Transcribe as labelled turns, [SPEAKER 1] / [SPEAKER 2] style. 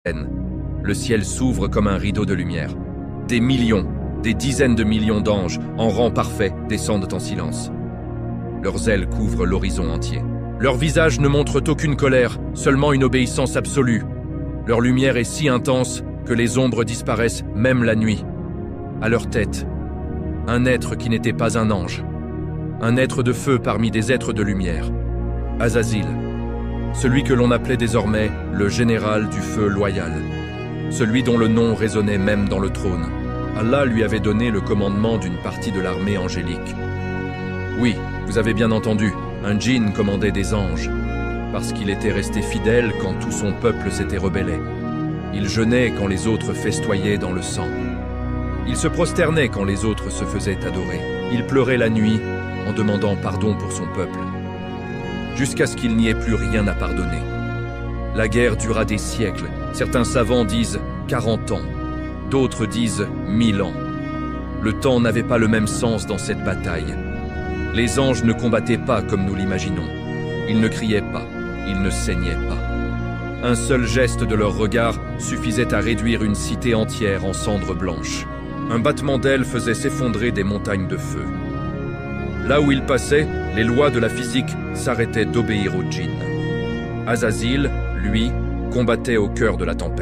[SPEAKER 1] Le ciel s'ouvre comme un rideau de lumière. Des millions, des dizaines de millions d'anges, en rang parfait, descendent en silence. Leurs ailes couvrent l'horizon entier. Leurs visages ne montrent aucune colère, seulement une obéissance absolue. Leur lumière est si intense que les ombres disparaissent même la nuit. À leur tête, un être qui n'était pas un ange. Un être de feu parmi des êtres de lumière. Azazil, celui que l'on appelait désormais le général du feu loyal. Celui dont le nom résonnait même dans le trône. Allah lui avait donné le commandement d'une partie de l'armée angélique. Oui, vous avez bien entendu, un djinn commandait des anges, parce qu'il était resté fidèle quand tout son peuple s'était rebellé. Il jeûnait quand les autres festoyaient dans le sang. Il se prosternait quand les autres se faisaient adorer. Il pleurait la nuit en demandant pardon pour son peuple, jusqu'à ce qu'il n'y ait plus rien à pardonner. La guerre dura des siècles. Certains savants disent 40 ans, d'autres disent 1000 ans. Le temps n'avait pas le même sens dans cette bataille. Les anges ne combattaient pas comme nous l'imaginons. Ils ne criaient pas, ils ne saignaient pas. Un seul geste de leur regard suffisait à réduire une cité entière en cendres blanches. Un battement d'ailes faisait s'effondrer des montagnes de feu. Là où ils passaient, les lois de la physique s'arrêtaient d'obéir aux djinns. Azazil, lui, combattait au cœur de la tempête.